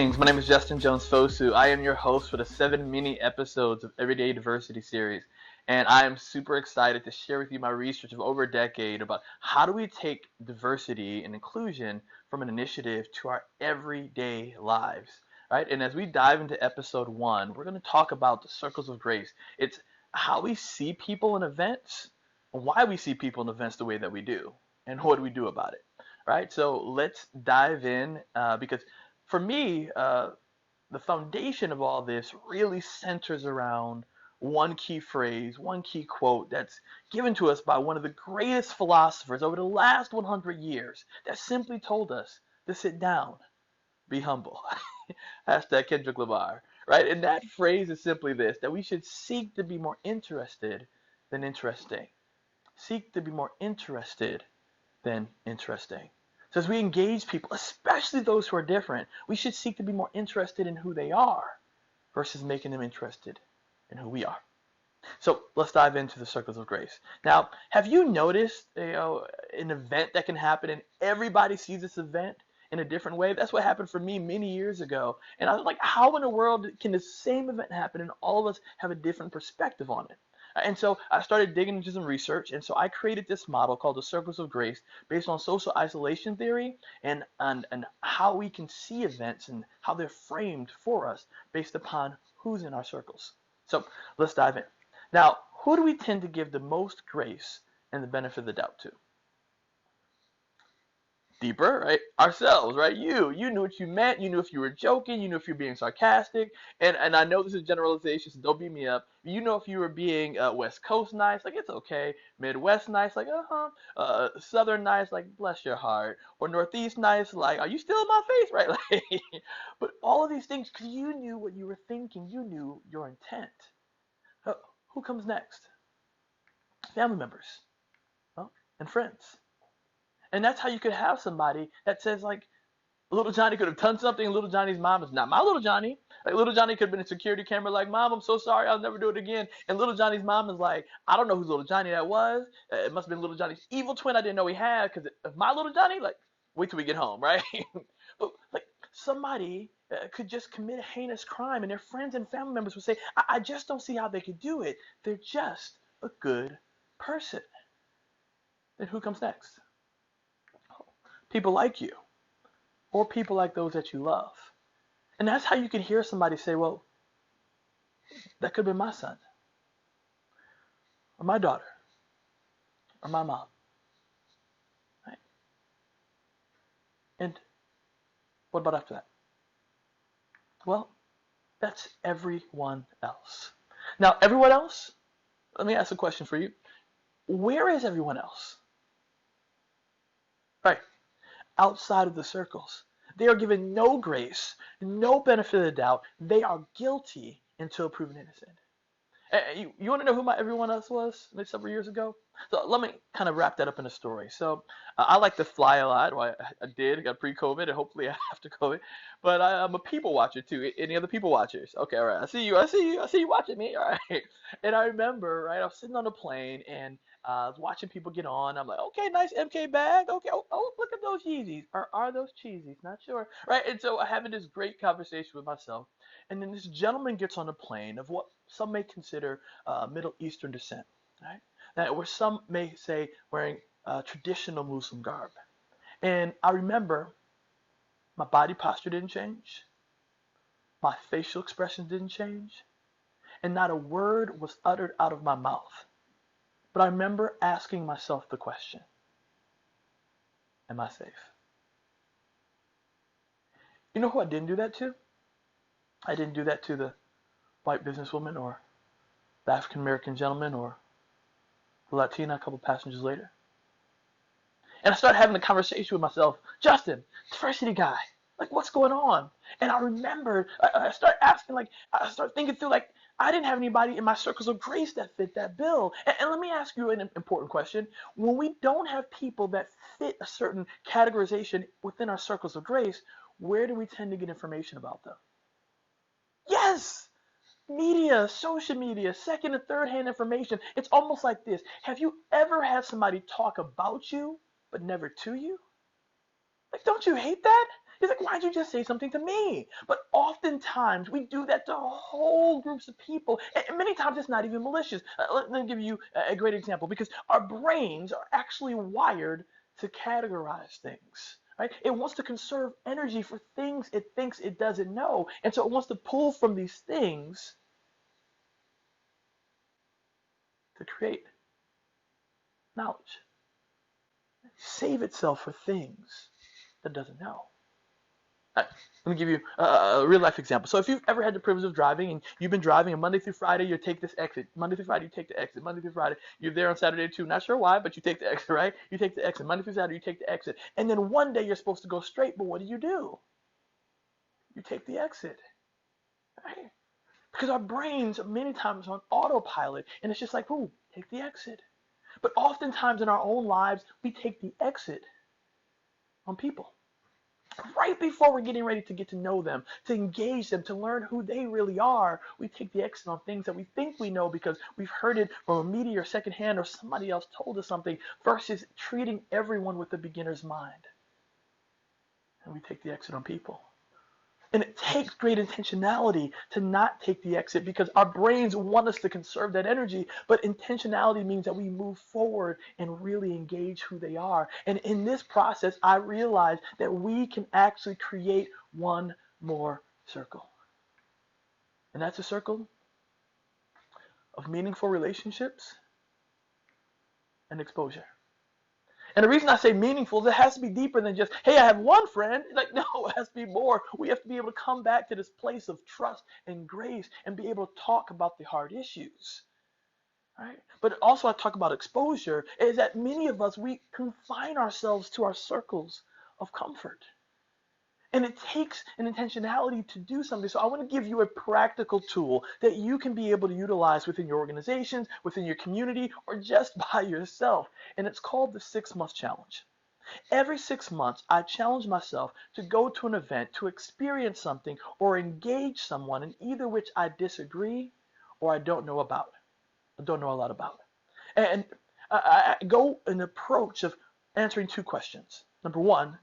Greetings, my name is Justin Jones-Fosu. I am your host for the 7 mini episodes of Everyday Diversity series. And I am super excited to share with you my research of over a decade about how do we take diversity and inclusion from an initiative to our everyday lives, right? And as we dive into episode 1, we're going to talk about the circles of grace. It's how we see people in events, and why we see people in events the way that we do, and what do we do about it, right? So let's dive in because for me, the foundation of all this really centers around one key phrase, one key quote that's given to us by one of the greatest philosophers over the last 100 years that simply told us to sit down, be humble. Hashtag Kendrick Lamar, right? And that phrase is simply this, that we should seek to be more interested than interesting. Seek to be more interested than interesting. So as we engage people, especially those who are different, we should seek to be more interested in who they are versus making them interested in who we are. So let's dive into the circles of grace. Now, have you noticed, an event that can happen and everybody sees this event in a different way? That's what happened for me many years ago. And I was like, how in the world can the same event happen and all of us have a different perspective on it? And so I started digging into some research, and so I created this model called the Circles of Grace based on social isolation theory and how we can see events and how they're framed for us based upon who's in our circles. So let's dive in. Now, who do we tend to give the most grace and the benefit of the doubt to? Deeper, right? Ourselves, right? You knew what you meant. You knew if you were joking. You knew if you were being sarcastic. And I know this is generalization, so don't beat me up. You know if you were being West Coast nice, like it's okay. Midwest nice, like Southern nice, like bless your heart. Or Northeast nice, like are you still in my face, right? Like, but all of these things, because you knew what you were thinking, you knew your intent. Uh, who comes next? Family members, well, and friends. And that's how you could have somebody that says like little Johnny could have done something and little Johnny's mom is not my little Johnny. Like little Johnny could have been a security camera like, Mom, I'm so sorry, I'll never do it again. And little Johnny's mom is like, I don't know whose little Johnny that was. It must have been little Johnny's evil twin I didn't know he had because if my little Johnny, like, wait till we get home, right? But like somebody could just commit a heinous crime and their friends and family members would say, I just don't see how they could do it. They're just a good person. Then who comes next? People like you, or people like those that you love. And that's how you can hear somebody say, well, that could be my son, or my daughter, or my mom. Right? And what about after that? Well, that's everyone else. Now, everyone else, let me ask a question for you. Where is everyone else? Right. Outside of the circles. They are given no grace, no benefit of the doubt. They are guilty until proven innocent. You want to know who my everyone else was like several years ago? So let me kind of wrap that up in a story. So I like to fly a lot. Well, I did. I got pre-COVID and hopefully after COVID. But I'm a people watcher too. Any other people watchers? Okay, all right. I see you. I see you. I see you watching me. All right. And I remember, right, I was sitting on a plane and I was watching people get on. I'm like, okay, nice MK bag. Okay. Oh, look at those Yeezys. Or are those Cheezys? Not sure. Right. And so I'm having this great conversation with myself. And then this gentleman gets on a plane of what some may consider Middle Eastern descent, right? Now, where some may say wearing traditional Muslim garb. And I remember my body posture didn't change, my facial expressions didn't change, and not a word was uttered out of my mouth. But I remember asking myself the question, am I safe? You know who I didn't do that to? I didn't do that to the white businesswoman or the African American gentleman or the Latina a couple passengers later. And I started having a conversation with myself, Justin, diversity guy, like what's going on? And I remembered, I started asking, like, I started thinking through, like, I didn't have anybody in my circles of grace that fit that bill. And let me ask you an important question. When we don't have people that fit a certain categorization within our circles of grace, where do we tend to get information about them? Yes! Media, social media, second and third hand information. It's almost like this. Have you ever had somebody talk about you, but never to you? Like, don't you hate that? He's like, why'd you just say something to me? But oftentimes we do that to whole groups of people. And many times it's not even malicious. Let me give you a great example, because our brains are actually wired to categorize things. Right? It wants to conserve energy for things it thinks it doesn't know. And so it wants to pull from these things to create knowledge. Save itself for things that it doesn't know. Let me give you a real life example. So if you've ever had the privilege of driving and you've been driving, and Monday through Friday you take this exit, Monday through Friday you take the exit, Monday through Friday you're there on Saturday too, not sure why, but you take the exit, right? You take the exit, Monday through Saturday you take the exit, and then one day you're supposed to go straight, but what do? You take the exit, right? Because our brains many times are on autopilot, and it's just like, ooh, take the exit. But oftentimes in our own lives, we take the exit on people. Right before we're getting ready to get to know them, to engage them, to learn who they really are, we take the exit on things that we think we know because we've heard it from a media or secondhand, or somebody else told us something, versus treating everyone with a beginner's mind. And we take the exit on people. And it takes great intentionality to not take the exit, because our brains want us to conserve that energy, but intentionality means that we move forward and really engage who they are. And in this process, I realized that we can actually create one more circle. And that's a circle of meaningful relationships and exposure. And the reason I say meaningful is it has to be deeper than just, hey, I have one friend. Like, no, it has to be more. We have to be able to come back to this place of trust and grace and be able to talk about the hard issues. Right? But also I talk about exposure, is that many of us, we confine ourselves to our circles of comfort. And it takes an intentionality to do something. So I want to give you a practical tool that you can be able to utilize within your organizations, within your community, or just by yourself. And it's called the 6-month challenge. Every 6 months, I challenge myself to go to an event, to experience something, or engage someone in either which I disagree or I don't know about. I don't know a lot about. And I go an approach of answering 2 questions. Number 1,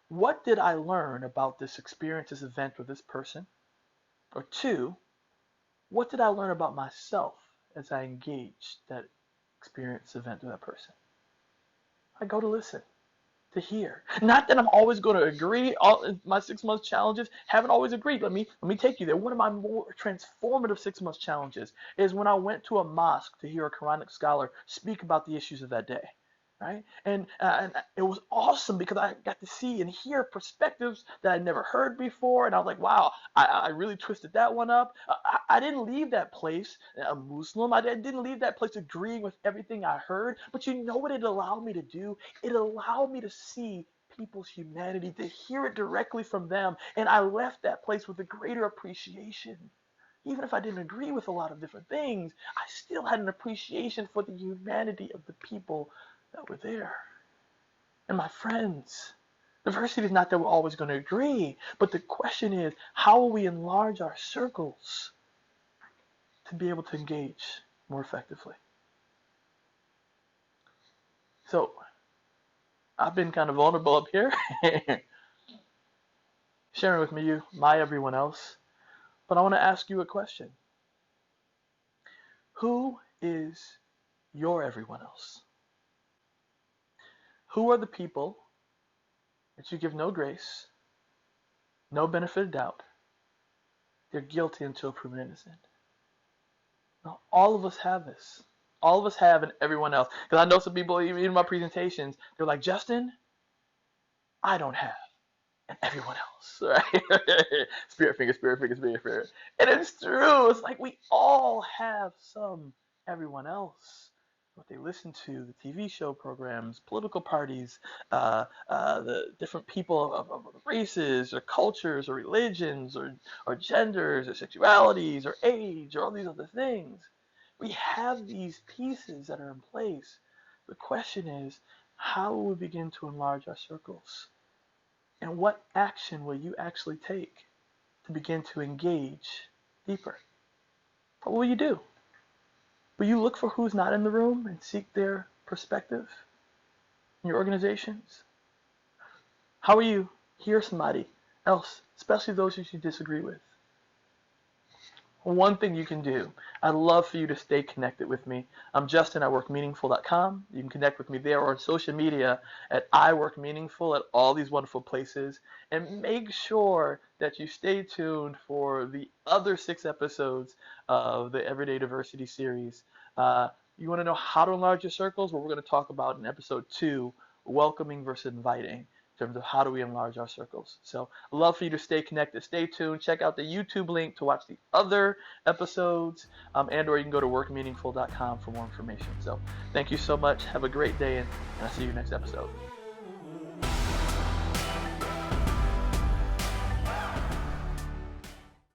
what did I learn about this experience, this event with this person? Or 2, what did I learn about myself as I engaged that experience, event with that person? I go to listen, to hear. Not that I'm always going to agree. All my 6-month challenges haven't always agreed. Let me take you there. One of my more transformative 6-month challenges is when I went to a mosque to hear a Quranic scholar speak about the issues of that day. Right? And it was awesome because I got to see and hear perspectives that I'd never heard before. And I was like, wow, I really twisted that one up. I didn't leave that place a Muslim. I didn't leave that place agreeing with everything I heard. But you know what it allowed me to do? It allowed me to see people's humanity, to hear it directly from them. And I left that place with a greater appreciation. Even if I didn't agree with a lot of different things, I still had an appreciation for the humanity of the people that were there. And my friends, diversity is not that we're always going to agree, but the question is, how will we enlarge our circles to be able to engage more effectively? So I've been kind of vulnerable up here, sharing with me my everyone else, but I want to ask you a question. Who is your everyone else? Who are the people that you give no grace, no benefit of doubt? They're guilty until proven innocent. Now, all of us have this. All of us have, and everyone else. Because I know some people, even in my presentations, they're like, Justin, I don't have, and everyone else, right? Spirit finger, spirit finger, spirit finger. And it's true. It's like we all have some everyone else. What they listen to, the TV show programs, political parties, the different people of races or cultures or religions or genders or sexualities or age or all these other things. We have these pieces that are in place. The question is, how will we begin to enlarge our circles? And what action will you actually take to begin to engage deeper? What will you do? Will you look for who's not in the room and seek their perspective in your organizations? How will you hear somebody else, especially those who you disagree with. One thing you can do, I'd love for you to stay connected with me. I'm Justin, iworkmeaningful.com. You can connect with me there or on social media at iworkmeaningful at all these wonderful places. And make sure that you stay tuned for the other 6 episodes of the Everyday Diversity series. You want to know how to enlarge your circles? Well, we're going to talk about in episode 2, welcoming versus inviting, in terms of how do we enlarge our circles. So I'd love for you to stay connected, stay tuned, check out the YouTube link to watch the other episodes, and or you can go to workmeaningful.com for more information. So thank you so much. Have a great day, and I'll see you next episode.